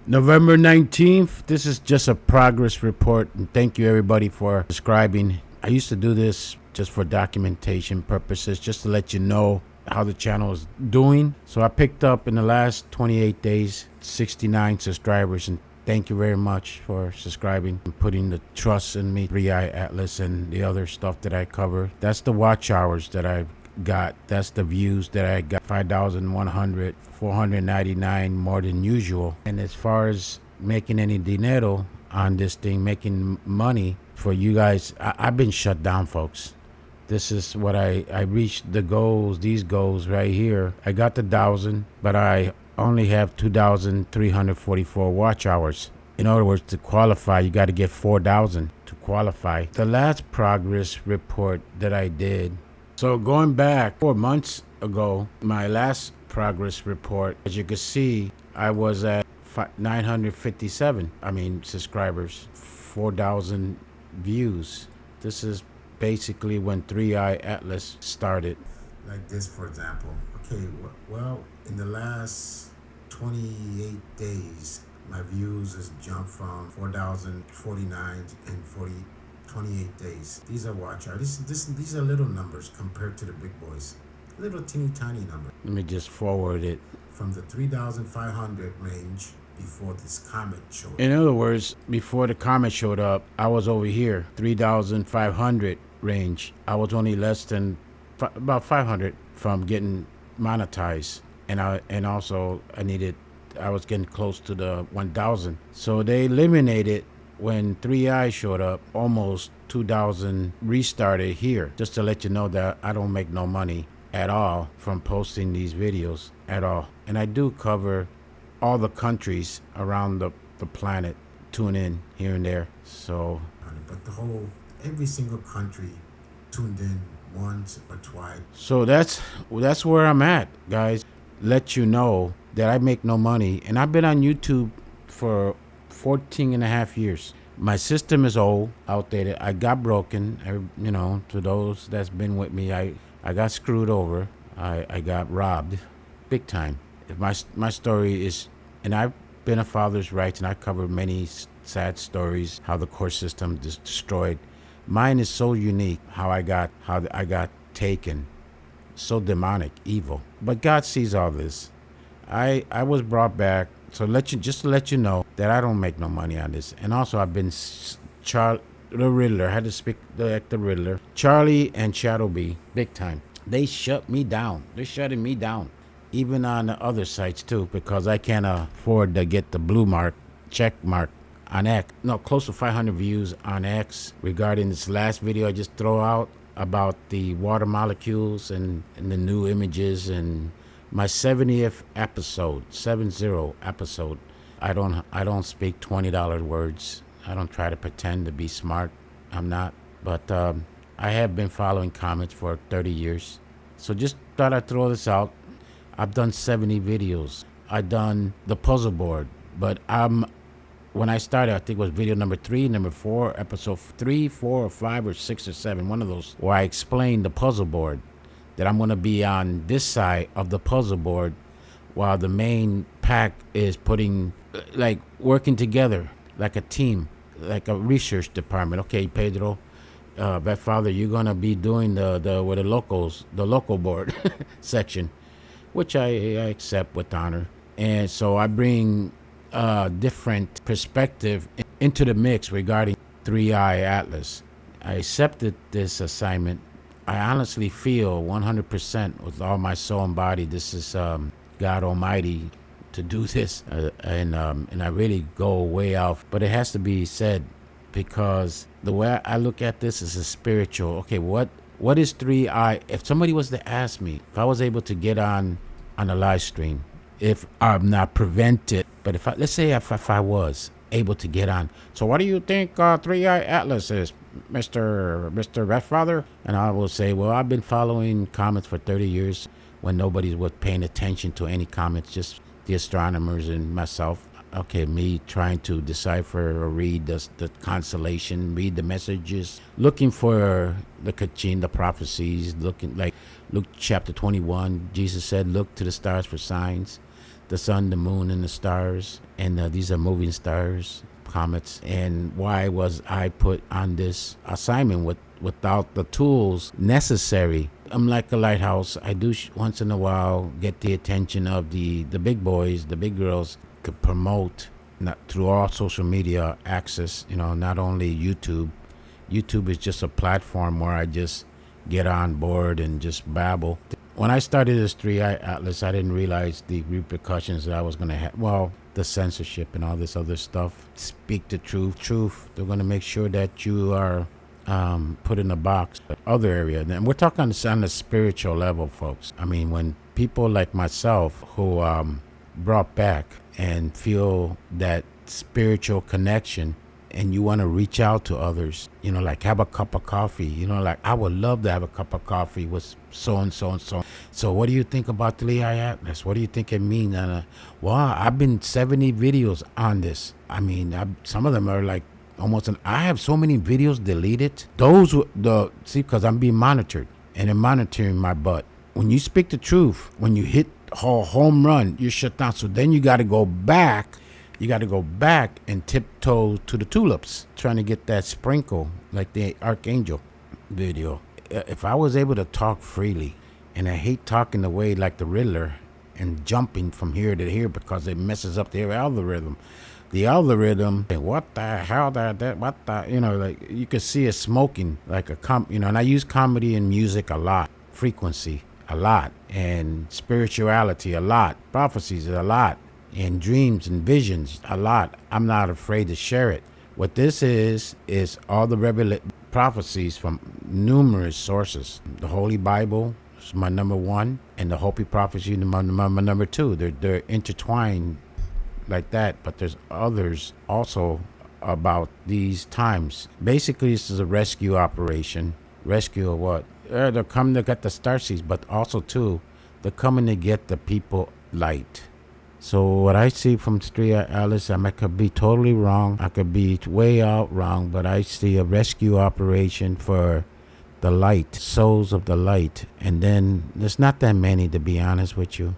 November 19th. This is just a progress report, and thank you everybody for subscribing. I used to do this just for documentation purposes, just to let you know how the channel is doing. So I picked up in the last 28 days 69 subscribers, and thank you very much for subscribing and putting the trust in me. 3i Atlas and the other stuff that I cover. That's the watch hours that I've got. That's the views that I got. 5,100, 499 more than usual. And as far as making any dinero on this thing, making money for you guys, I've been shut down, folks. This is what I reached the goals, these goals right here. I got the 1,000, but I only have 2,344 watch hours. In other words, to qualify, you got to get 4,000 to qualify. The last progress report that I did, so going back 4 months ago, my last progress report, as you can see, I was at 957, subscribers, 4,000 views. This is basically when 3i Atlas started. Like this, for example. Okay, well, in the last 28 days, my views has jumped from 4,049 in 28 days. These are watch hours. These are little numbers compared to the big boys. Little teeny tiny number. Let me just forward it. From the 3,500 range before this comet showed up. In other words, before the comet showed up, I was over here, 3,500 range. I was only less than about 500 from getting monetized, and I was getting close to the 1,000. So they eliminated when 3i showed up. Almost 2,000 restarted here, just to let you know that I don't make no money at all from posting these videos at all. And I do cover all the countries around the planet, tune in here and there. So, but every single country tuned in once or twice. So that's where I'm at, guys. Let you know that I make no money, and I've been on YouTube for 14 and a half years. My system is old, outdated. I got broken. To those that's been with me, I got screwed over. I got robbed big time. My story is, and I've been a father's rights, and I covered many sad stories, how the court system is destroyed. Mine is so unique, how I got taken, so demonic, evil. But God sees all this. I was brought back, so just to let you know that I don't make no money on this. And also, I've been the Riddler. I had to speak like the Riddler. Charlie and Shadowbee, big time. They shut me down. They're shutting me down. Even on the other sites too, because I can't afford to get the blue check mark on X. No, close to 500 views on X regarding this last video I just throw out about the water molecules and the new images, and my 70th episode, 70 episode. I don't speak $20 words. I don't try to pretend to be smart. I'm not. But I have been following comments for 30 years. So just thought I'd throw this out. I've done 70 videos. I've done the puzzle board, but when I started, I think it was video number 3, number 4, episode 3, 4, or 5, or 6, or 7, one of those, where I explained the puzzle board, that I'm going to be on this side of the puzzle board while the main pack is working together like a team, like a research department. Okay, Pedro, Father, you're going to be doing the local board section, which I accept with honor. And so I bring different perspective into the mix regarding 3i Atlas. I accepted this assignment. I honestly feel 100% with all my soul and body, this is God Almighty to do this, and I really go way off. But it has to be said, because the way I look at this is a spiritual. Okay, what is 3i? If somebody was to ask me if I was able to get on a live stream, if I'm not prevented, but let's say if I was able to get on, so what do you think 3i Atlas is, Mr. Rev Father? And I will say, well, I've been following comments for 30 years when nobody was paying attention to any comments, just the astronomers and myself. Okay, me trying to decipher or read the constellation, read the messages, looking for the kachin, the prophecies, looking like Luke chapter 21. Jesus said, look to the stars for signs. the sun, the moon, and the stars. And these are moving stars, comets. And why was I put on this assignment without the tools necessary? I'm like a lighthouse. I do once in a while get the attention of the big boys, the big girls, to promote not through all social media access. Not only YouTube. YouTube is just a platform where I just get on board and just babble. When I started this 3i Atlas, I didn't realize the repercussions that I was going to have. Well, the censorship and all this other stuff. Speak the truth. They're going to make sure that you are put in a box. Other area. And we're talking on the spiritual level, folks. I mean, when people like myself who brought back and feel that spiritual connection, and you want to reach out to others, like have a cup of coffee, like I would love to have a cup of coffee with so and so and so. So what do you think about the 3i Atlas? What do you think it means? Well, I've been 70 videos on this. I mean, some of them are like almost I have so many videos deleted. Those because I'm being monitored and they're monitoring my butt. When you speak the truth, when you hit a home run, you're shut down. So then you got to go back. You got to go back and tiptoe to the tulips, trying to get that sprinkle like the Archangel video. If I was able to talk freely, and I hate talking the way like the Riddler and jumping from here to here because it messes up the algorithm. The algorithm, what the hell, what the, like you could see it smoking like and I use comedy and music a lot, frequency a lot, and spirituality a lot, prophecies a lot, and dreams and visions a lot. I'm not afraid to share it. What this is all the prophecies from numerous sources. The Holy Bible is my number one, and the Hopi prophecy my number two. They're intertwined like that, but there's others also about these times. Basically, this is a rescue operation. Rescue of what? They're coming to get the starseeds, but also too, they're coming to get the people light. So what I see from 3i Atlas, I could be totally wrong. I could be way out wrong, but I see a rescue operation for the light, souls of the light. And then there's not that many, to be honest with you.